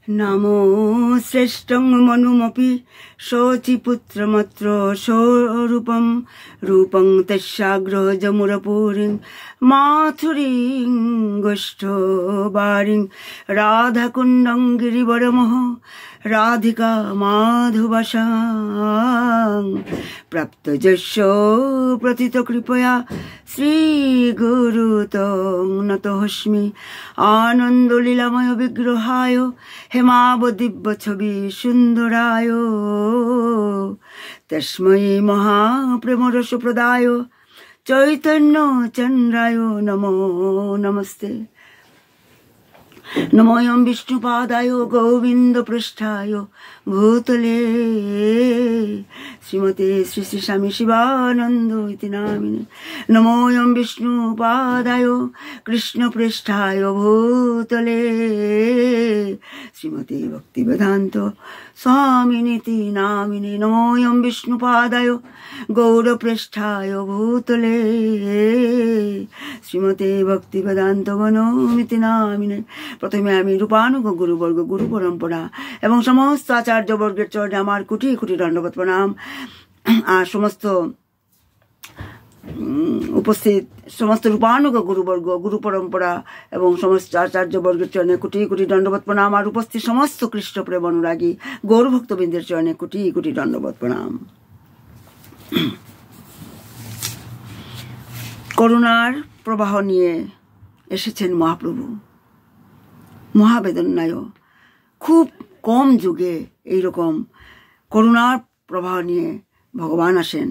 नमो श्रेष्ठं मनुमपि शोचिपुत्रमत्र स्वरूपं रूपं तस्याग्रजमुरपुरीं माथुरीं गोष्ठबारीं राधाकुण्डं गिरिवरमः राधिका माधवशां प्राप्तजस्य प्रतितकृपया श्रीगुरुतं नतोऽस्मि आनन्दलीलामय विग्रहाय हेमावदिव्यछवि सुन्दराय तस्मै महाप्रेमरसप्रदाय चैतन्यचन्द्राय नमो नमस्ते। नमोऽयं विष्णुपादाय गोविन्दपृष्ठाय भूतले श्रीमते श्री श्री स्वामी शिवानन्द इति नामिने। नमोऽयं विष्णुपादाय कृष्णपृष्ठाय भूतले श्रीमते भक्तिवेदान्त स्वामिनिति नामिने। नमोऽयं विष्णुपादाय गौरपृष्ठाय भूतले श्रीमते भक्तिवेदान्त वनमिति नामिने। प्रथमे आमी रूपानुग गुरुवर्ग गुरु परम्परा एवं समस्त आचार्यवर्गेर चरणे आमार कोटी कोटी दंडवत प्रणाम। আর সমস্ত উপস্থিত সমস্ত রূপানুগ গুরুবর্গ গুরু পরম্পরা এবং সমস্ত আচার্যবর্গের চরণে কোটি কোটি দণ্ডবত প্রণাম। আর উপস্থিত সমস্ত কৃষ্ণপ্রেম অনুরাগী গৌরভক্তবৃন্দের চরণে কোটি কোটি দণ্ডবত প্রণাম। করুণার প্রবাহ নিয়ে এসেছেন মহাপ্রভু মহাবেদনায়। খুব কম যুগে এইরকম করুণার প্রবাহ নিয়ে ভগবান আসেন।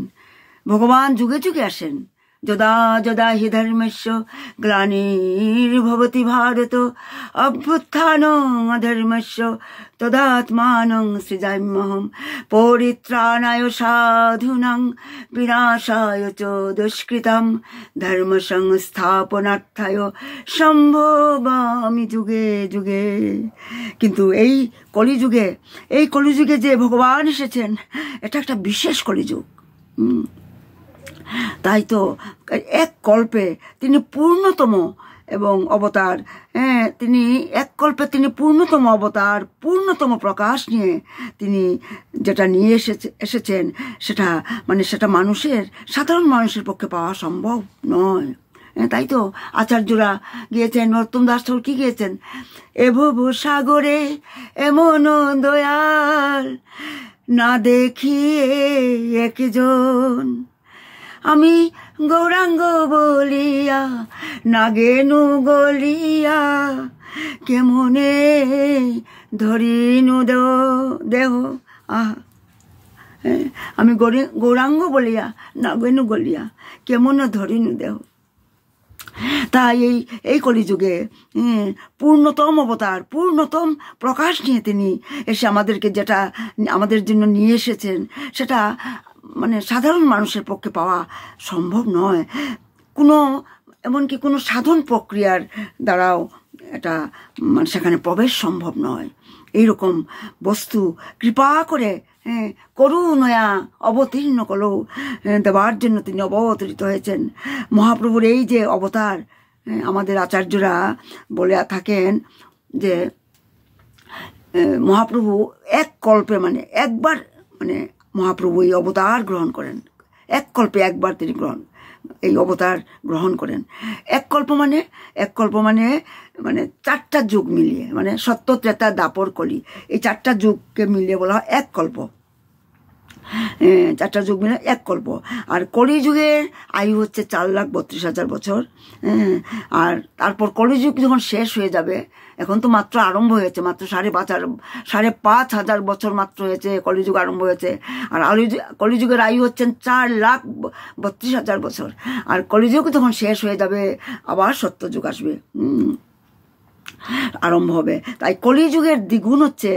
ভগবান যুগে যুগে আসেন। যদা যদা হি ধর্মস্য গ্লানির্ভবতি ভারত অভ্যুত্থানং অধর্মস্য তদাত্মানং সৃজাম্যহম পরিত্রাণায় সাধুনাং বিনাশায় চ দুষ্কৃতম ধর্ম সংস্থাপনার্থায় সম্ভবামি যুগে যুগে। কিন্তু এই কলিযুগে যে ভগবান এসেছেন এটা একটা বিশেষ কলিযুগ। তাই তো এক কল্পে তিনি পূর্ণতম এবং অবতার, তিনি এক কল্পে তিনি পূর্ণতম অবতার পূর্ণতম প্রকাশ নিয়ে তিনি যেটা নিয়ে এসেছেন সেটা সেটা সাধারণ মানুষের পক্ষে পাওয়া সম্ভব নয়। তাই তো আচার্যরা গিয়েছেন, নরোত্তম দাস ঠাকুর কি গিয়েছেন, এ ভব সাগরে এমন দয়াল না দেখিয়ে একজন, আমি গৌরাঙ্গ বলিয়া নাগেনু গলিয়া কেমনে ধরিনু দেহ। আমি গৌরাঙ্গ বলিয়া নাগেনু গলিয়া কেমন ধরিনু দেহ। তাই এই কলিযুগে পূর্ণতম অবতার পূর্ণতম প্রকাশ নিয়ে তিনি এসে আমাদেরকে যেটা আমাদের জন্য নিয়ে এসেছেন সেটা সাধারণ মানুষের পক্ষে পাওয়া সম্ভব নয়। এমনকি কোনো সাধন প্রক্রিয়ার দ্বারাও এটা সেখানে প্রবেশ সম্ভব নয়। এইরকম বস্তু কৃপা করে করুণয়া অবতীর্ণ করো দেওয়ার জন্য তিনি অবতরিত হয়েছেন। মহাপ্রভুর এই যে অবতার, আমাদের আচার্যরা বলে থাকেন যে মহাপ্রভু এক কল্পে একবার মহাপ্রভু এই অবতার গ্রহণ করেন। এক কল্পে একবার তিনি এই অবতার গ্রহণ করেন। এক কল্প মানে চারটা যুগ মিলিয়ে সত্য ত্রেতা দাপর কলি এই চারটা যুগকে মিলিয়ে বলা হয় এক কল্প। চারটা যুগ মিলে এক কল্প। আর কলিযুগের আয়ু হচ্ছে 4,32,000 বছর। আর তারপর কলিযুগ যখন শেষ হয়ে যাবে, এখন তো মাত্র আরম্ভ হয়েছে, মাত্র 5,500 বছর মাত্র হয়েছে কলিযুগ আরম্ভ হয়েছে। আর কলিযুগের আয়ু হচ্ছেন 4,32,000 বছর। আর কলিযুগ যখন শেষ হয়ে যাবে আবার সত্যযুগ আসবে, আরম্ভ হবে। তাই কলিযুগের দ্বিগুণ হচ্ছে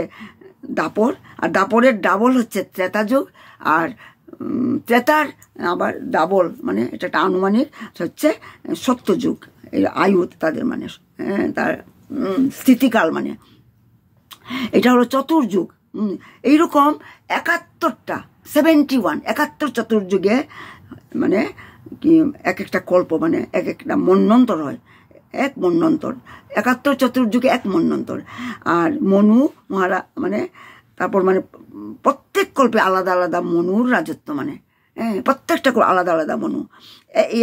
দাপর, আর দাপরের ডাবল হচ্ছে ত্রেতা যুগ, আর ত্রেতার আবার ডাবল এটা একটা আনুমানিক হচ্ছে সত্যযুগ। এই আয়ু তাদের তার স্থিতিকাল এটা হলো চতুর্যুগ। এইরকম 71 চতুর্যুগে কি এক একটা কল্প এক একটা মন্বন্তর হয়। এক মন্বন্তর, 71 চতুর্যুগে এক মন্বন্তর। আর মনু মহারাজ মানে তারপর মানে প্রত্যেক কল্পে আলাদা আলাদা মনুর রাজত্ব, মানে প্রত্যেকটা আলাদা আলাদা মনু।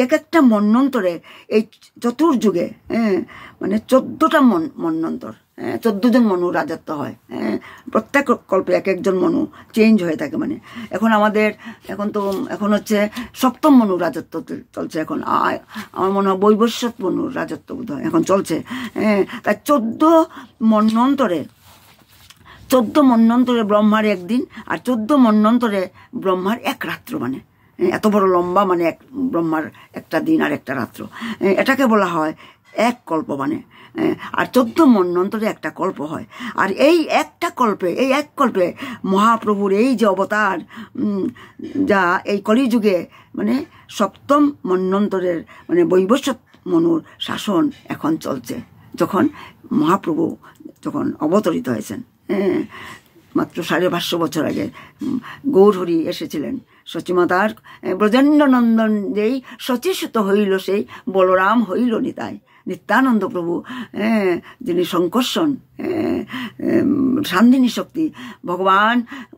এক একটা মন্বন্তরে এই চতুর্যুগে মানে 14টা মন্বন্তর, 14 জন মনু রাজত্ব হয়। প্রত্যেক কল্পে এক একজন মনু চেঞ্জ হয়ে থাকে। মানে এখন হচ্ছে 7ম মনুর রাজত্ব চলছে। এখন আমার মনে হয় বৈবস্বত মনুর রাজত্ব বোধ হয় এখন চলছে। তাই 14 মন্বন্তরে ব্রহ্মার একদিন, আর 14 মন্বন্তরে ব্রহ্মার এক রাত্র। মানে এত বড় লম্বা, মানে এক ব্রহ্মার একটা দিন আর একটা রাত্র, এটাকে বলা হয় এক কল্প। মানে আর 14 মন্বন্তরে একটা কল্প হয়। আর এই এক কল্পে মহাপ্রভুর এই যে অবতার, যা এই কলিযুগে মানে 7ম মন্বন্তরের মানে বৈবস্বত মনুর শাসন এখন চলছে। যখন মহাপ্রভু অবতরিত হয়েছেন, মাত্র 550 বছর আগে গৌরহরি এসেছিলেন। সচিমাতার ব্রজেন্দ্র নন্দন যেই শচীসুত হইল, সেই বলরাম হইল নিতাই। নিত্যানন্দ প্রভু, যিনি শঙ্কর্ষণ, সান্দিনী শক্তি,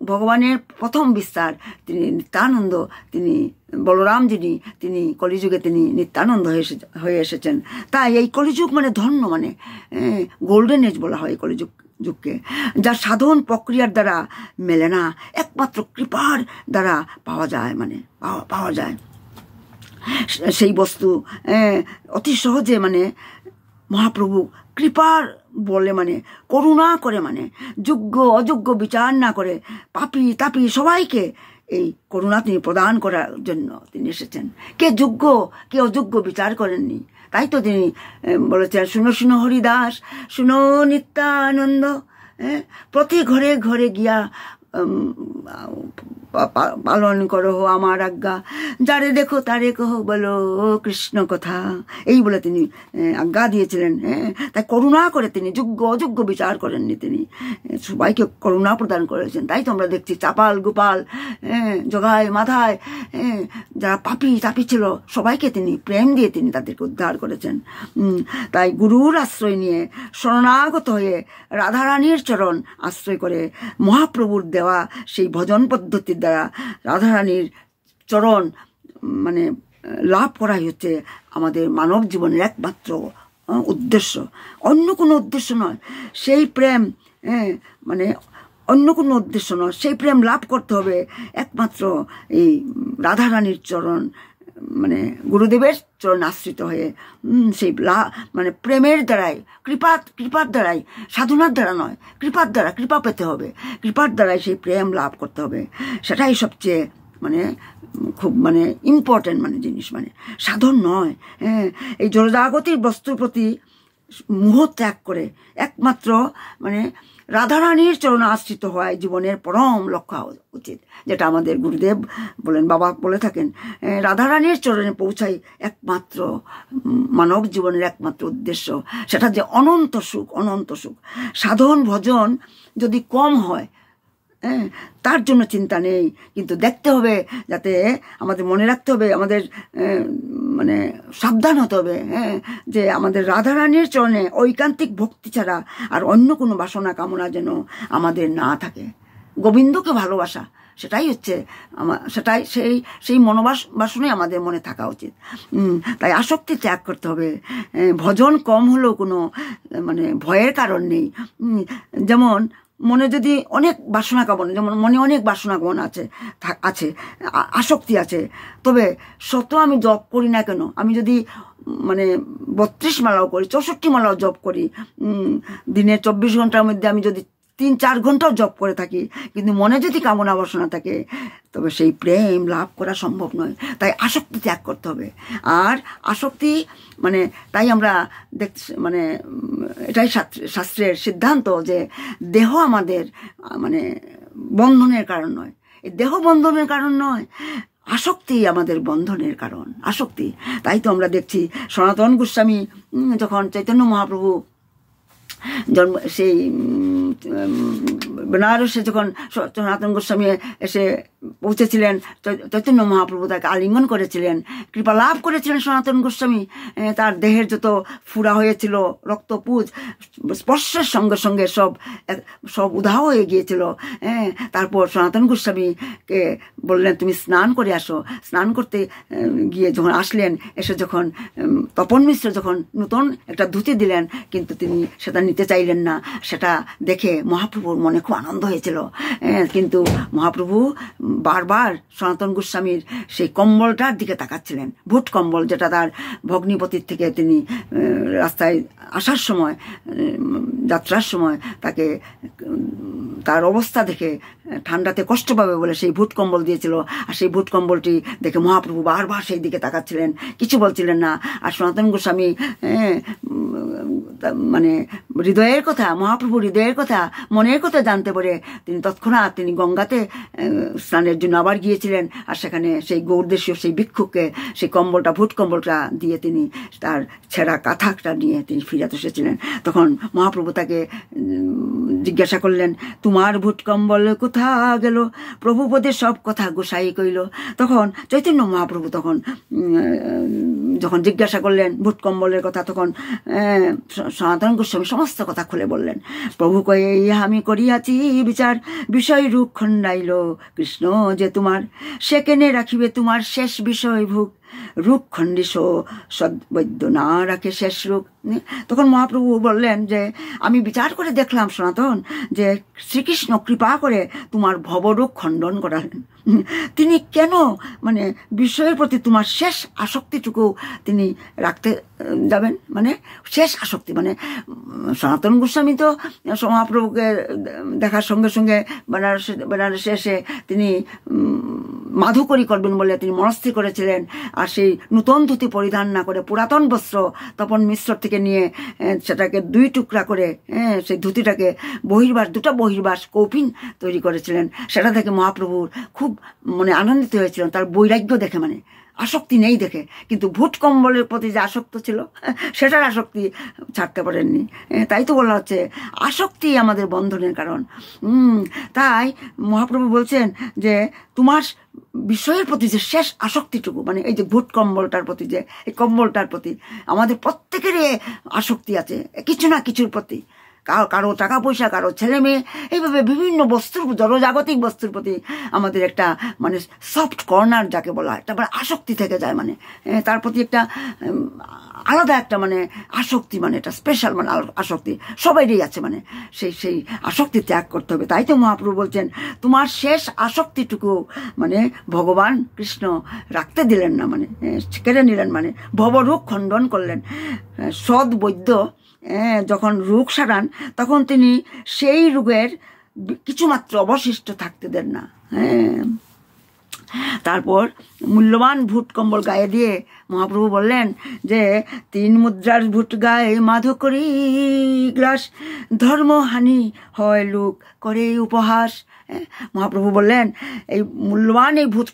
ভগবানের প্রথম বিস্তার, তিনি নিত্যানন্দ, তিনি বলরাম, তিনি কলিযুগে তিনি নিত্যানন্দ হয়ে এসেছেন। তাই এই কলিযুগ মানে ধন্য, মানে গোল্ডেন এজ বলা হয় কলিযুগকে, যা সাধন প্রক্রিয়ার দ্বারা মেলে না, একমাত্র কৃপার দ্বারা পাওয়া যায়। মানে পাওয়া যায় সেই বস্তু অতি সহজে। মানে মহাপ্রভু কৃপার বলে, মানে করুণা করে, মানে যোগ্য অযোগ্য বিচার না করে পাপী তাপী সবাইকে এই করুণা তিনি প্রদান করার জন্য তিনি এসেছেন। কে যোগ্য কে অযোগ্য বিচার করেননি। তাই তো তিনি বলেছেন, শুনো শুনো হরিদাস, শুনো নিত্যানন্দ, প্রতি ঘরে ঘরে গিয়া পালন করো আমার আজ্ঞা, যারে দেখো তারে কহ বলো কৃষ্ণ কথা, এই বলে তিনি আজ্ঞা দিয়েছিলেন। তাই করুণা করে তিনি যোগ্য অযোগ্য বিচার করেননি, তিনি সবাইকে করুণা প্রদান করেছেন। তাই তো আমরা দেখছি চাপাল গোপাল, জগায় মাথায় যারা পাপী তাপী ছিল সবাইকে তিনি প্রেম দিয়ে তিনি তাদেরকে উদ্ধার করেছেন। তাই গুরুর আশ্রয় নিয়ে শরণাগত হয়ে রাধারানীর চরণ আশ্রয় করে মহাপ্রভুর দেওয়া সেই ভজন পদ্ধতির দ্বারা রাধারানীর চরণ মানে লাভ করাই হচ্ছে আমাদের মানব জীবনের একমাত্র উদ্দেশ্য, অন্য কোনো উদ্দেশ্য নয়। সেই প্রেম মানে অন্য কোনো উদ্দেশ্য নয়, সেই প্রেম লাভ করতে হবে একমাত্র এই রাধারানীর চরণ, মানে গুরুদেবের চরণ আশ্রিত হয়ে। সেই মানে প্রেমের দ্বারাই, কৃপার দ্বারাই, সাধনার দ্বারা নয়, কৃপা পেতে হবে। কৃপার দ্বারাই সেই প্রেম লাভ করতে হবে। সেটাই সবচেয়ে মানে খুব মানে ইম্পর্টেন্ট মানে জিনিস, মানে সাধন নয়। এই জড়জাগতিক বস্তুর প্রতি মোহ ত্যাগ করে একমাত্র মানে রাধারানীর চরণ আশ্রিত হওয়ায় জীবনের পরম লক্ষ্য হওয়া উচিত, যেটা আমাদের গুরুদেব বলেন, বাবা বলে থাকেন, রাধারানীর চরণে পৌঁছাই একমাত্র মানব জীবনের একমাত্র উদ্দেশ্য। সেটা যে অনন্ত সুখ। সাধন ভজন যদি কম হয় তার জন্য চিন্তা নেই, কিন্তু দেখতে হবে যাতে আমাদের মনে রাখতে হবে, আমাদের মানে সাবধান হতে হবে যে আমাদের রাধারানীর চরণে ঐকান্তিক ভক্তি ছাড়া আর অন্য কোনো বাসনা কামনা যেন আমাদের না থাকে। গোবিন্দকে ভালোবাসা, সেটাই হচ্ছে সেটাই সেই বাসনাই আমাদের মনে থাকা উচিত। তাই আসক্তি ত্যাগ করতে হবে। ভজন কম হলেও কোনো মানে ভয়ের কারণ নেই। যেমন মনে যদি অনেক বাসনা কামনা, যেমন মনে অনেক বাসনা কামনা আছে, আসক্তি আছে, তবে শত আমি জপ করি না কেন, আমি যদি মানে 32 মালাও করি, 64 মালাও জপ করি, দিনে 24 ঘন্টার মধ্যে আমি যদি 3-4 ঘন্টাও জপ করে থাকি, কিন্তু মনে যদি কামনা বাসনা থাকে, তবে সেই প্রেম লাভ করা সম্ভব নয়। তাই আসক্তি ত্যাগ করতে হবে। আর আসক্তি মানে তাই আমরা মানে এটাই শাস্ত্রের সিদ্ধান্ত যে দেহ আমাদের মানে বন্ধনের কারণ নয়, এই দেহ বন্ধনের কারণ নয়, আসক্তি আমাদের বন্ধনের কারণ, আসক্তি। তাই তো আমরা দেখছি সনাতন গোস্বামী যখন চৈতন্য মহাপ্রভু সেই বেনারসে যখন সনাতন গোস্বামী এসে পৌঁছেছিলেন, চৈতন্য মহাপ্রভু তাকে আলিঙ্গন করেছিলেন, কৃপা লাভ করেছিলেন সনাতন গোস্বামী। তার দেহের যত ফুড়া হয়েছিল, রক্তপুঁজ স্পর্শের সঙ্গে সঙ্গে সব উধাও হয়ে গিয়েছিল। তারপর সনাতন গোস্বামীকে বললেন তুমি স্নান করে আসো। স্নান করতে গিয়ে যখন আসলেন, এসে যখন তপন মিশ্র যখন নতুন একটা ধুতি দিলেন, কিন্তু তিনি সেটা নিতে চাইলেন না। সেটা দেখে মহাপ্রভুর মনে খুব আনন্দ হয়েছিল। কিন্তু মহাপ্রভু বারবার সনাতন গোস্বামীর সেই কম্বলটার দিকে তাকাচ্ছিলেন, ভুট কম্বল, যেটা তার ভগ্নিপতির থেকে তিনি রাস্তায় আসার সময়, যাত্রার সময় তাকে তার অবস্থা দেখে ঠান্ডাতে কষ্ট পাবে বলে সেই ভুট কম্বল দিয়েছিল। আর সেই ভুট কম্বলটি দেখে মহাপ্রভু বারবার সেই দিকে তাকাচ্ছিলেন, কিছু বলছিলেন না। আর সনাতন গোস্বামী মানে হৃদয়ের কথা, মহাপ্রভু হৃদয়ের কথা, মনের কথা জানতে পারে তিনি তৎক্ষণাৎ তিনি গঙ্গাতে স্নানের জন্য আবার গিয়েছিলেন। আর সেখানে সেই গৌরদেশীয় সেই ভিক্ষুককে সেই কম্বলটা, ভুট কম্বলটা দিয়ে তিনি তার ছেঁড়া কাঁথাটা নিয়ে তিনি ফিরাতে এসেছিলেন। তখন মহাপ্রভু তাকে জিজ্ঞাসা করলেন, তোমার ভুট কম্বল কোথা গেল? প্রভুপদের সব কথা গোসাই কইল। তখন চৈতন্য মহাপ্রভু যখন জিজ্ঞাসা করলেন ভুট কম্বলের কথা, তখন সনাতন গোস্বামী সমস্ত কথা খুলে বললেন। প্রভু কয়ে ইহা আমি করিয়াছি বিচার, বিষয় রূপ খণ্ডাইল কৃষ্ণ যে তোমার, সে কেনে রাখিবে তোমার শেষ বিষয় ভোগ, রূপ খণ্ডিস সদ্বৈদ্য না রাখে শেষ রূপ। তখন মহাপ্রভু বললেন যে আমি বিচার করে দেখলাম সনাতন, যে শ্রীকৃষ্ণ কৃপা করে তোমার ভবরূপ খণ্ডন করালেন। তিনি কেন মানে বিষয়ের প্রতি তোমার শেষ আসক্তিটুকু তিনি রাখতে যাবেন? মানে শেষ আসক্তি মানে সনাতন গোস্বামী তো মহাপ্রভুকে দেখার সঙ্গে সঙ্গে বেনারসে এসে তিনি মাধুকরী করবেন বলে তিনি মনস্থির করেছিলেন। আর সেই নূতন ধুতি পরিধান না করে পুরাতন বস্ত্র তপন মিশ্র থেকে নিয়ে সেটাকে 2 টুকরা করে সেই ধুতিটাকে দুটো বহির্বাস কৌপিন তৈরি করেছিলেন। সেটা দেখে মহাপ্রভুর খুব মানে আনন্দিত হয়েছিলেন, তার বৈরাগ্য দেখে, মানে আসক্তি নেই দেখে। কিন্তু ভুট কম্বলের প্রতি যে আসক্ত ছিল সেটার আসক্তি ছাড়তে পারেননি। তাই তো বলা হচ্ছে আসক্তি আমাদের বন্ধনের কারণ। তাই মহাপ্রভু বলছেন যে তোমার বিষয়ের প্রতি যে শেষ আসক্তিটুকু, মানে এই যে ভুট কম্বলটার প্রতি, যে এই কম্বলটার প্রতি আমাদের প্রত্যেকেরই আসক্তি আছে কিছু না কিছুর প্রতি। কারো টাকা পয়সা, কারো ছেলে মেয়ে, এইভাবে বিভিন্ন বস্তুর, জড়জাগতিক বস্তুর প্রতি আমাদের একটা মানে সফট কর্নার যাকে বলা হয়, একটা মানে আসক্তি থেকে যায়। মানে তার প্রতি একটা আলাদা একটা মানে আসক্তি, মানে এটা স্পেশাল মানে আসক্তি সবাইরই আছে। মানে সেই আসক্তি ত্যাগ করতে হবে। তাই তো মহাপ্রভু বলছেন তোমার শেষ আসক্তিটুকু মানে ভগবান কৃষ্ণ রাখতে দিলেন না, মানে কেড়ে নিলেন, মানে ভবরূপ খণ্ডন করলেন। সদ্বৈদ্য যখন রোগ সারান তখন তিনি সেই রোগের কিছুমাত্র অবশিষ্ট থাকতে দেন না। তারপর মূল্যবান ভুট কম্বল গায়ে দিয়ে মহাপ্রভু বললেন যে 3 মুদ্রার ভুট গায়ে মাধু করি গ্রাস, ধর্মহানি হয় লোক করে উপহাস। মহাপ্রভু বললেন এই মূল্যবান এই ভূত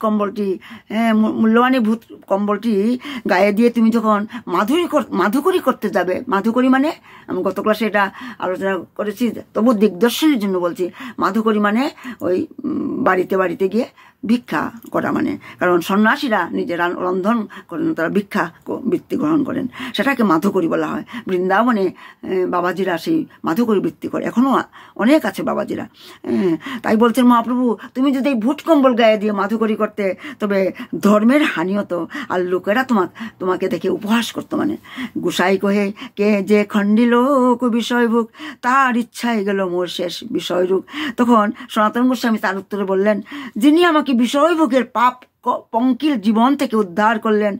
কম্বলটি গায়ে দিয়ে তুমি যখন মাধুকরী করতে যাবে, মাধুকরী মানে আমি গত ক্লাসে এটা আলোচনা করেছি, তবু দিগদর্শনের জন্য বলছি, মাধুকরী মানে ওই বাড়িতে বাড়িতে গিয়ে ভিক্ষা করা, মানে কারণ সন্ন্যাসীরা নিজের রন্ধন করেন, তারা ভিক্ষা বৃত্তি গ্রহণ করেন, সেটাকে মাধুকরী বলা হয়। বৃন্দাবনে বাবাজিরা সেই মাধুকরী বৃত্তি করে, এখনো অনেক আছে বাবাজিরা। তাই বলছেন মহাপ্রভু তুমি যদি এই ভুট কম্বল গায়ে দিয়ে মাধুকরী করতে, তবে ধর্মের হানি হতো, আর লোকেরা তোমাকে দেখে উপহাস করতো। মানে গোসাই কহে কে যে খণ্ডিল বিষয়ভোগ, তার ইচ্ছাই গেল মোর শেষ বিষয়রূপ। তখন সনাতন গোস্বামী তার উত্তরে বললেন, যিনি আমাকে বিষয়ভোগের পাপ পঙ্কিল জীবন থেকে উদ্ধার করলেন,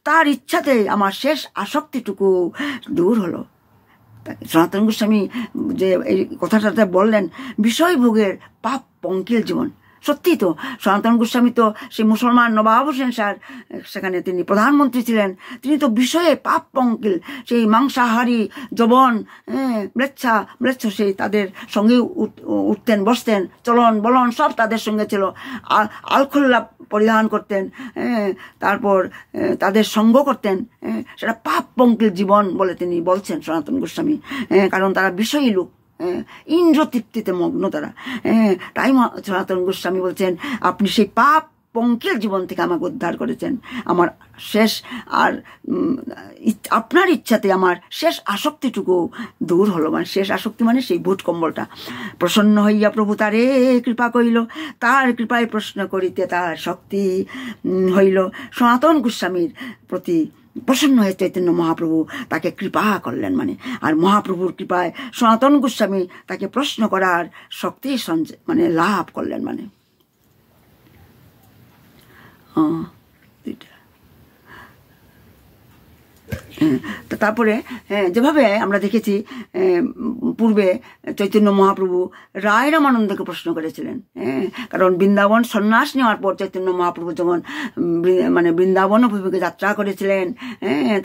তার ইচ্ছাতে আমার শেষ আসক্তিটুকু দূর হলো। সনাতন গোস্বামী যে এই কথাটাতে বললেন বিষয়ভোগের পাপ পঙ্কিল জীবন, সত্যি তো সনাতন গোস্বামী তো সেই মুসলমান নবাব হোসেন শাহর সেখানে তিনি প্রধানমন্ত্রী ছিলেন, তিনি তো বিষয়ে পাপ পঙ্কিল, সেই মাংসাহারী যবন ম্লেচ্ছ সেই তাদের সঙ্গে উঠতেন বসতেন, চলন বলন সব তাদের সঙ্গে ছিল, আলখোল্লা পরিধান করতেন, তারপর তাদের সঙ্গ করতেন, সেটা পাপ পঙ্কিল জীবন বলে তিনি বলছেন সনাতন গোস্বামী, কারণ তারা বিষয়ী লোক, ইন্দ্র তৃপ্তিতে মগ্ন তারা। তাই সনাতন গোস্বামী বলছেন, আপনি সেই পাপ পঙ্কের জীবন থেকে আমাকে উদ্ধার করেছেন। আমার শেষ আর আপনার ইচ্ছাতে আমার শেষ আসক্তিটুকু দূর হলো। মানে শেষ আসক্তি মানে সেই ভূত কম্বলটা। প্রসন্ন হইয়া প্রভু তারে কৃপা করিল, তার কৃপায় প্রশ্ন করিতে তার শক্তি হইল। সনাতন গোস্বামীর প্রতি প্রসন্ন হয়ে চৈতন্য মহাপ্রভু তাকে কৃপা করলেন মানে। আর মহাপ্রভুর কৃপায় সনাতন গোস্বামী তাকে প্রশ্ন করার শক্তি মানে লাভ করলেন মানে। তারপরে যেভাবে আমরা দেখেছি পূর্বে চৈতন্য মহাপ্রভু রায় রামানন্দকে প্রশ্ন করেছিলেন। কারণ বৃন্দাবন সন্ন্যাস নেওয়ার পর চৈতন্য মহাপ্রভু যখন মানে বৃন্দাবন অভিমুখে যাত্রা করেছিলেন,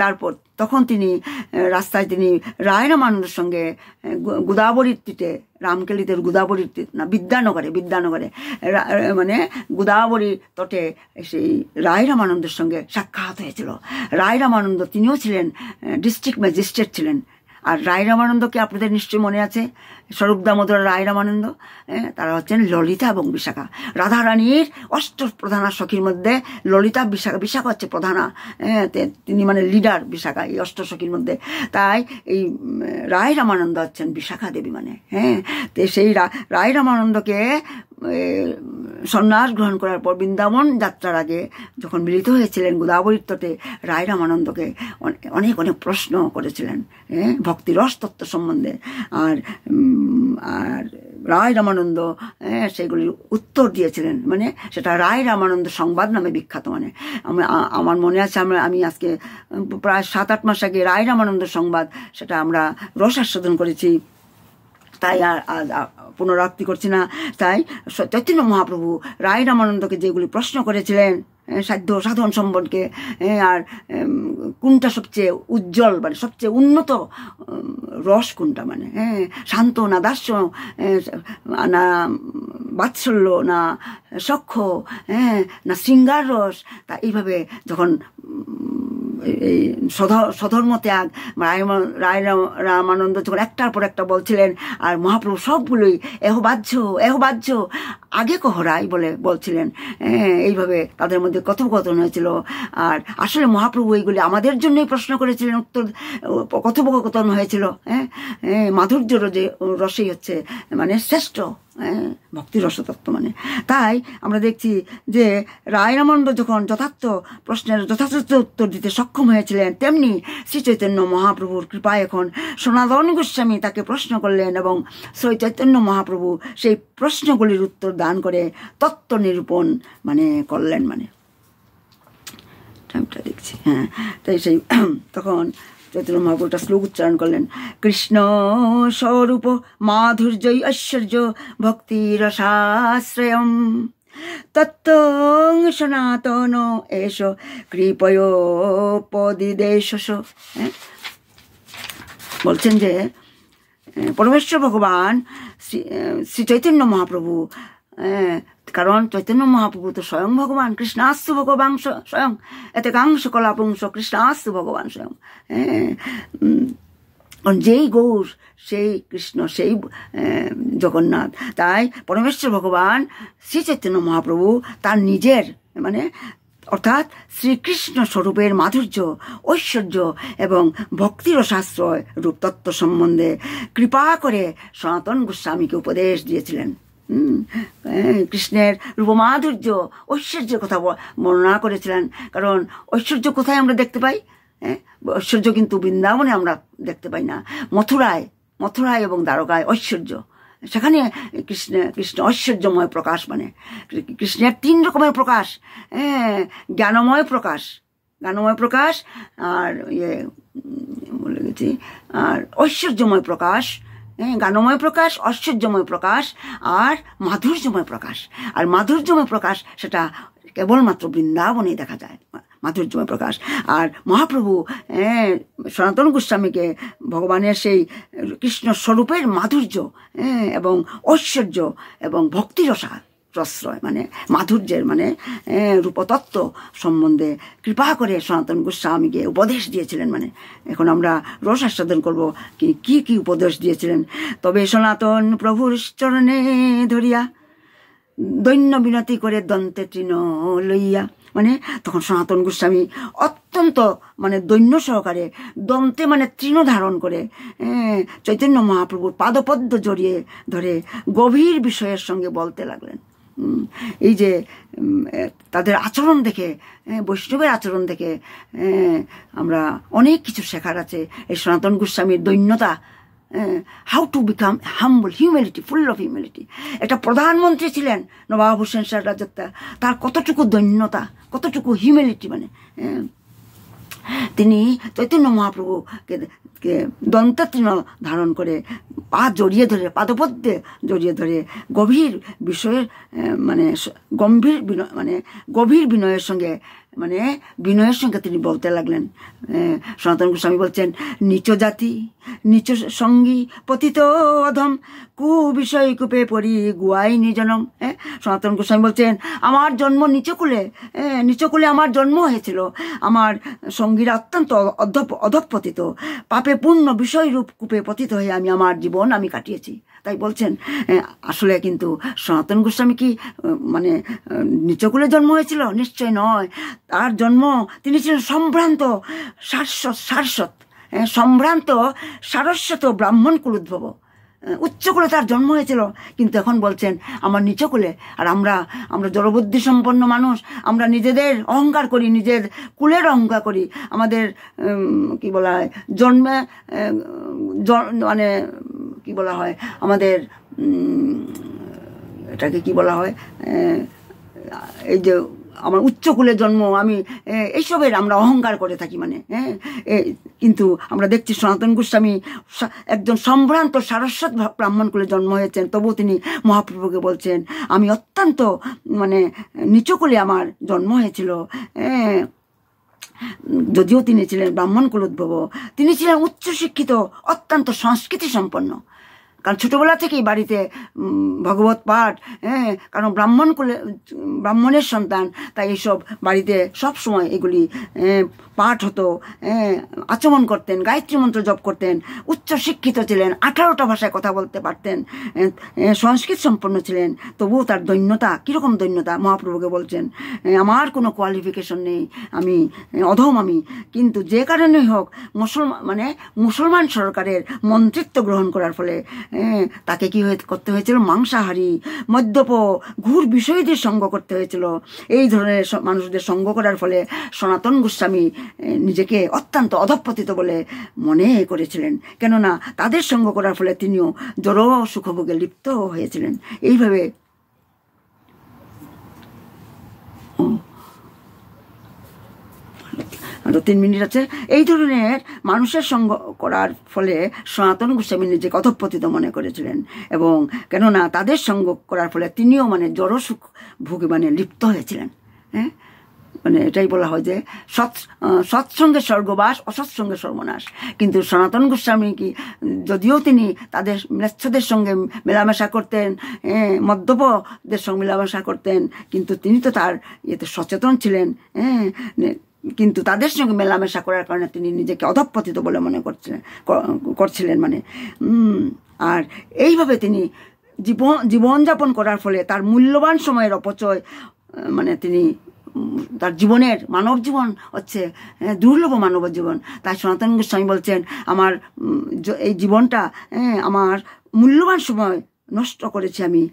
তারপর তখন তিনি রাস্তায় তিনি রায় রামানন্দের সঙ্গে গোদাবরীর তীরে, রামকেলিতের গোদাবরীর না বিদ্যানগরে মানে গোদাবরী তটে সেই রায় রামানন্দের সঙ্গে সাক্ষাৎ হয়েছিল। রায় রামানন্দ তিনিও ছিলেন ডিস্ট্রিক্ট ম্যাজিস্ট্রেট ছিলেন। আর রায় রামানন্দকে আপনাদের নিশ্চয়ই মনে আছে, স্বরূপ দামোদর রায় রামানন্দ, তারা হচ্ছেন ললিতা এবং বিশাখা, রাধারানীর অষ্টপ্রধানা সখীর মধ্যে ললিতা, বিশাখা হচ্ছে প্রধানা, তিনি মানে লিডার বিশাখা এই অষ্টসখীর মধ্যে। তাই এই রায় রামানন্দ হচ্ছেন বিশাখা দেবী মানে। তো সেই রায় রামানন্দকে সন্ন্যাস গ্রহণ করার পর বৃন্দাবন যাত্রার আগে যখন মিলিত হয়েছিলেন গোদাবরীর তটে, রায় রামানন্দকে অনেক অনেক প্রশ্ন করেছিলেন ভক্তি রস তত্ত্ব সম্বন্ধে। আর রায় রামানন্দ সেগুলির উত্তর দিয়েছিলেন, মানে সেটা রায় রামানন্দ সংবাদ নামে বিখ্যাত। মানে আমার মনে আছে আমি আজকে প্রায় 7-8 মাস আগে রায় রামানন্দ সংবাদ সেটা আমরা রসাস্বাদন করেছি, তাই আর পুনরাবৃত্তি করছি না। তাই চৈতন্য মহাপ্রভু রায় রামানন্দকে যেগুলি প্রশ্ন করেছিলেন সাধ্য সাধন সম্বন্ধে, আর কোনটা সবচেয়ে উজ্জ্বল মানে সবচেয়ে উন্নত রস কোনটা, মানে শান্ত না দাস্য না বাৎসল্য না সখ্য না শৃঙ্গার রস, তা এইভাবে যখন এই স্বধর্ম ত্যাগ রায় রামানন্দ যখন একটার পর একটা বলছিলেন, আর মহাপ্রভু সবগুলোই এহবাহ্য আগে কহরাই বলে বলছিলেন, এইভাবে তাদের মধ্যে কথোপকথন হয়েছিল। আর আসলে মহাপ্রভু এইগুলি আমাদের জন্যই প্রশ্ন করেছিলেন, উত্তর কথোপকথন হয়েছিল। মাধুর্যর যে রসই হচ্ছে মানে শ্রেষ্ঠ ভক্তি রসতত্ত্ব মানে। তাই আমরা দেখছি যে রায় রামানন্দ যখন যথার্থ প্রশ্নের যথার্থ উত্তর দিতে সক্ষম হয়েছিলেন, তেমনি শ্রী চৈতন্য মহাপ্রভুর কৃপায় এখন সনাতন গোস্বামী তাকে প্রশ্ন করলেন এবং শ্রী চৈতন্য মহাপ্রভু সেই প্রশ্নগুলির উত্তর দান করে তত্ত্ব নিরূপণ মানে করলেন মানে। টাইমটা দেখছি, তাই সেই তখন চৈতন্য মহাপ্রভু একটা শ্লোক উচ্চারণ করলেন, কৃষ্ণ স্বরূপ মাধুর্যই ঐশ্বর্য ভক্তি রসাশ্রয়ম তত্ত্বং সনাতন এষ কৃপয়োপদিদেশ। বলছেন যে পরমেশ্বর ভগবান শ্রী চৈতন্য মহাপ্রভু, কারণ চৈতন্য মহাপ্রভু তো স্বয়ং ভগবান, কৃষ্ণাস্তু ভগবান স্বয়ং, এতে কাংশ কলাপুংস কৃষ্ণাস্তু ভগবান স্বয়ং। যেই গৌর সেই কৃষ্ণ, সেই জগন্নাথ। তাই পরমেশ্বর ভগবান শ্রী চৈতন্য মহাপ্রভু তার নিজের মানে অর্থাৎ শ্রীকৃষ্ণ স্বরূপের মাধুর্য, ঐশ্বর্য এবং ভক্তি রসাশ্রয় রূপতত্ত্ব সম্বন্ধে কৃপা করে সনাতন গোস্বামীকে উপদেশ দিয়েছিলেন। কৃষ্ণের রূপমাধুর্য ঐশ্বর্যের কথা বর্ণনা করেছিলেন। কারণ ঐশ্বর্য কোথায় আমরা দেখতে পাই? ঐশ্বর্য কিন্তু বৃন্দাবনে আমরা দেখতে পাই না, মথুরায় এবং দ্বারকায় ঐশ্বর্য, সেখানে কৃষ্ণ ঐশ্বর্যময় প্রকাশ। মানে কৃষ্ণের 3 রকমের প্রকাশ, জ্ঞানময় প্রকাশ আর বলে গেছি, আর ঐশ্বর্যময় প্রকাশ, জ্ঞানময় প্রকাশ, ঐশ্বর্যময় প্রকাশ আর মাধুর্যময় প্রকাশ। আর মাধুর্যময় প্রকাশ সেটা কেবলমাত্র বৃন্দাবনেই দেখা যায়, মাধুর্যময় প্রকাশ। আর মহাপ্রভু সনাতন গোস্বামীকে ভগবানের সেই কৃষ্ণ স্বরূপের মাধুর্য এবং ঐশ্বর্য এবং ভক্তিরসা প্রশ্রয় মানে মাধুর্যের মানে রূপতত্ত্ব সম্বন্ধে কৃপা করে সনাতন গোস্বামীকে উপদেশ দিয়েছিলেন। মানে এখন আমরা রস আস্বাদন করবো কি কি উপদেশ দিয়েছিলেন। তবে সনাতন প্রভুর চরণে ধরিয়া দৈন্য বিনতি করে দন্তে তৃণ লইয়া, মানে তখন সনাতন গোস্বামী অত্যন্ত মানে দৈন্য সহকারে দন্তে মানে তৃণ ধারণ করে চৈতন্য মহাপ্রভুর পাদপদ্ম জড়িয়ে ধরে গভীর বিষয়ের সঙ্গে বলতে লাগলেন। এই যে তাদের আচরণ দেখে, বৈষ্ণবের আচরণ দেখে আমরা অনেক কিছু শেখার আছে। এই সনাতন গোস্বামীর দৈন্যতা, how to become humble, humility, full of humility. একটা প্রধানমন্ত্রী ছিলেন নবাব হোসেন শাহ রাজত্ব, তার কতটুকু দৈন্যতা, কতটুকু হিউমিলিটি। মানে তিনি চৈতন্য মহাপ্রভুকে দন্ততৃণ ধারণ করে পা জড়িয়ে ধরে, পাদপদ্মে জড়িয়ে ধরে গভীর বিষয়ের মানে গভীর বিনয়ের সঙ্গে তিনি বলতে লাগলেন। সনাতন গোস্বামী বলছেন, নিচ জাতি নিচ সঙ্গী পতিত অধম কুবিষয় কূপে পড়ি গুয়াই নিজনম। সনাতন গোস্বামী বলছেন, আমার জন্ম নিচকুলে আমার জন্ম হয়েছিল। আমার সঙ্গীরা অত্যন্ত অধঃপতিত, পাপে পূর্ণ বিষয়রূপ কূপে পতিত হয়ে আমার জীবন কাটিয়েছি। তাই বলছেন আসলে কিন্তু সনাতন গোস্বামী কি মানে নিচকুলে জন্ম হয়েছিল? নিশ্চয় নয়। তার জন্ম, তিনি ছিলেন সম্ভ্রান্ত সারস্বত ব্রাহ্মণ কুলোদ্ভব, উচ্চকুলে তার জন্ম হয়েছিল। কিন্তু এখন বলছেন আমার নিচকুলে। আর আমরা জড়বুদ্ধি সম্পন্ন মানুষ, আমরা নিজেদের অহংকার করি, নিজের কুলের অহংকার করি। আমাদের কি বলা হয়, জন্মে মানে কি বলা হয়, আমাদের এটাকে কি বলা হয়, এই যে আমার উচ্চকুলে জন্ম, আমি এইসবের আমরা অহংকার করে থাকি। মানে কিন্তু আমরা দেখছি সনাতন গোস্বামী একজন সম্ভ্রান্ত সারস্বত ব্রাহ্মণ কুলে জন্ম হয়েছেন, তবু তিনি মহাপ্রভুকে বলছেন আমি অত্যন্ত মানে নিচকুলে আমার জন্ম হয়েছিল। যদিও তিনি ছিলেন ব্রাহ্মণ কুলোদ্ভব, তিনি ছিলেন উচ্চশিক্ষিত, অত্যন্ত সংস্কৃতি সম্পন্ন। কারণ ছোটবেলা থেকেই বাড়িতে ভগবত পাঠ, কারণ ব্রাহ্মণের সন্তান, তাই এইসব বাড়িতে সব সময় এগুলি পাঠ হতো, আচমন করতেন, গায়ত্রী মন্ত্র জপ করতেন, উচ্চ শিক্ষিত ছিলেন, 18টা ভাষায় কথা বলতে পারতেন, সংস্কৃত সম্পন্ন ছিলেন। তবুও তার দৈন্যতা, কীরকম দৈন্যতা, মহাপ্রভুকে বলছেন আমার কোনো কোয়ালিফিকেশন নেই, আমি অধম আমি। কিন্তু যে কারণেই হোক মুসলমান সরকারের মন্ত্রিত্ব গ্রহণ করার ফলে তাকে কি করতে হয়েছিল, মাংসাহারী, মদ্যপ, ঘুর বিষয়ীদের সঙ্গ করতে হয়েছিল। এই ধরনের মানুষদের সঙ্গ করার ফলে সনাতন গোস্বামী নিজেকে অত্যন্ত অধঃপতিত বলে মনে করেছিলেন। কেননা তাদের সঙ্গ করার ফলে তিনিও জড় সুখভোগে লিপ্ত হয়েছিলেন। এইভাবে আরো 3 মিনিট আছে। এই ধরনের মানুষের সঙ্গ করার ফলে সনাতন গোস্বামী নিজেকে অধঃপতিত মনে করেছিলেন, এবং কেননা তাদের সঙ্গ করার ফলে তিনিও মানে জড় সুখ ভোগে মানে লিপ্ত হয়েছিলেন। মানে এটাই বলা হয় যে সৎসঙ্গে স্বর্গবাস, অসৎসঙ্গে সর্বনাশ। কিন্তু সনাতন গোস্বামী কি, যদিও তিনি তাদের ম্লেচ্ছদের সঙ্গে মেলামেশা করতেন, মদ্যপদের সঙ্গে মেলামেশা করতেন, কিন্তু তিনি তো তার ইয়েতে সচেতন ছিলেন, কিন্তু তাদের সঙ্গে মেলামেশা করার কারণে তিনি নিজেকে অধঃপতিত বলে মনে করছিলেন। মানে আর এইভাবে তিনি জীবনযাপন করার ফলে তার মূল্যবান সময়ের অপচয়, মানে তিনি তার জীবনের, মানব জীবন হচ্ছে দুর্লভ মানব জীবন। তাই সনাতন গোস্বামী বলছেন আমার এই জীবনটা, আমার মূল্যবান সময় নষ্ট করেছি আমি।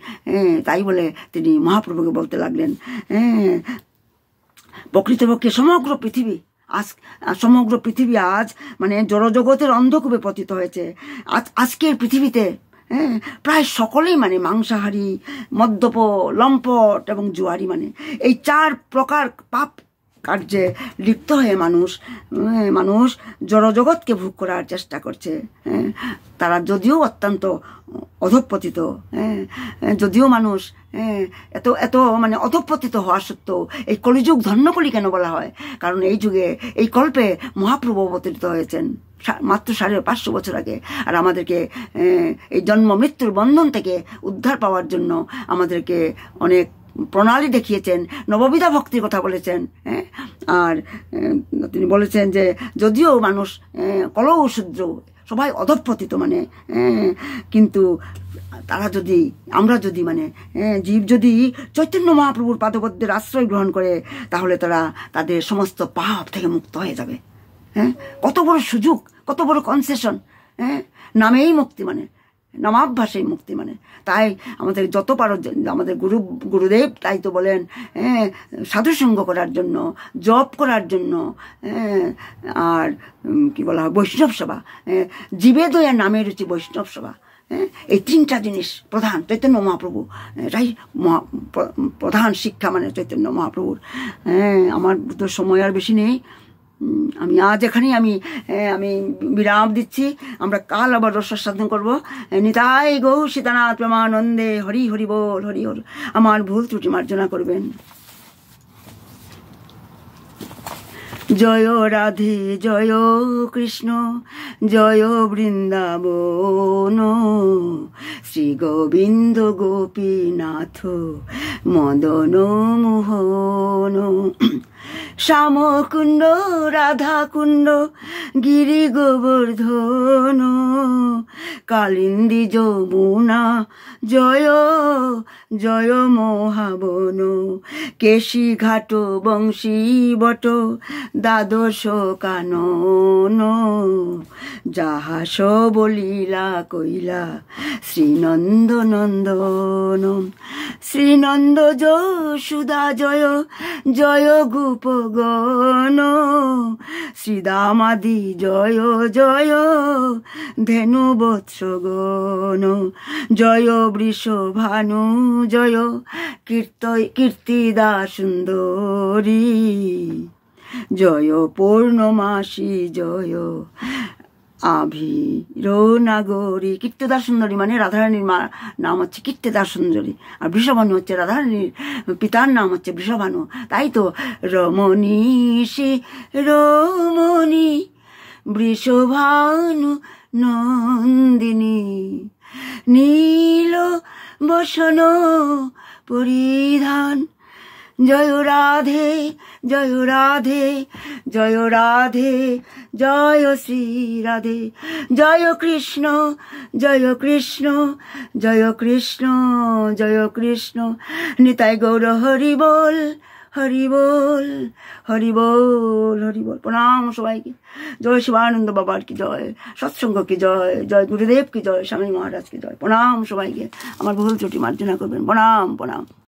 তাই বলে তিনি মহাপ্রভুকে বলতে লাগলেন প্রকৃতপক্ষে সমগ্র পৃথিবী আজ মানে জড়জগতের অন্ধকূপে পতিত হয়েছে। আজকের পৃথিবীতে প্রায় সকলেই মানে মাংসাহারী, মদ্যপ, লম্পট এবং জুয়ারি, মানে এই 4 প্রকার পাপ কার্যে লিপ্ত হয়ে মানুষ জড়জগৎকে ভোগ করার চেষ্টা করছে। তারা যদিও অত্যন্ত অধঃপতিত, যদিও মানুষ এত মানে অধঃপতিত হওয়া সত্ত্বেও এই কলিযুগ ধন্যকলি কেন বলা হয়? কারণ এই যুগে, এই কল্পে মহাপ্রভু অবতরিত হয়েছেন মাত্র 550 বছর আগে। আর আমাদেরকে এই জন্ম মৃত্যুর বন্ধন থেকে উদ্ধার পাওয়ার জন্য আমাদেরকে অনেক প্রণালী দেখিয়েছেন, নববিধা ভক্তির কথা বলেছেন। আর তিনি বলেছেন যে যদিও মানুষ কলৌ শূদ্র, সবাই অধঃপতিত মানে, কিন্তু আমরা যদি মানে জীব যদি চৈতন্য মহাপ্রভুর পাদপদ্মের আশ্রয় গ্রহণ করে, তাহলে তারা তাদের সমস্ত পাপ থেকে মুক্ত হয়ে যাবে। কত বড় সুযোগ, কত বড় কনসেশন! নামেই মুক্তি মানে, নামাভ্যাসেই মুক্তি মানে। তাই আমাদের যত পারো, আমাদের গুরুদেব তাই তো বলেন সাধুসঙ্গ করার জন্য, জপ করার জন্য, আর কি বলা হয় বৈষ্ণব সেবা, জীবে দয়া নামে রুচি বৈষ্ণব সেবা। এই 3টা জিনিস প্রধান চৈতন্য মহাপ্রভু, এটাই প্রধান শিক্ষা মানে চৈতন্য মহাপ্রভুর। আমার তো সময় আর বেশি নেই, আমি আজ এখানেই আমি বিরাম দিচ্ছি। আমরা কাল আবার রসের সাধন করবো। নিতাই গৌ সীতানাথ প্রেমানন্দে, হরি হরি বল, হরি হরি। আমার ভুল ত্রুটি মার্জনা করবেন। জয় রাধে, জয় কৃষ্ণ, জয় বৃন্দাবন, শ্রী গোবিন্দ গোপীনাথ মদন মোহন। শ্যামকুণ্ড রাধাকুণ্ড গিরি গোবর্ধন, কালিন্দী যমুনা জয় জয় মহাবন, কেশী ঘাট বংশী বট দ্বাদশ কানন, যাহা বলিলা কইলা শ্রীনন্দ নন্দন। শ্রীনন্দ যশোদা জয় জয় গোপগণ, শ্রীদামাদি জয় জয় ধেনু বৎসগণ, জয় বৃষভানু জয় কীর্তিদা সুন্দরী, জয় পূর্ণমাসী জয় আভির নাগরী। কীর্তিদা সুন্দরী মানে রাধারানীর নাম হচ্ছে কীর্তিদা সুন্দরী, আর বৃষভানু হচ্ছে রাধারানীর পিতার নাম হচ্ছে বৃষভানু। তাই তো রমণী রমণী বৃষভানু নন্দিনী, নীল বসন পরিধান, জয় রাধে জয় রাধে জয় রাধে জয় শ্রী রাধে, জয় কৃষ্ণ জয় কৃষ্ণ জয় কৃষ্ণ জয় কৃষ্ণ। নিতাই গৌর হরি বল, হরি বল, হরি বল, হরি বল। প্রণাম সবাইকে। জয় শিবানন্দ বাবার কি জয়, সৎসঙ্গ কি জয়, জয় গুরুদেব কি জয়, স্বামী মহারাজ কি জয়। প্রণাম সবাইকে। আমার ভুল ত্রুটি মার্জনা করবেন। প্রণাম প্রণাম।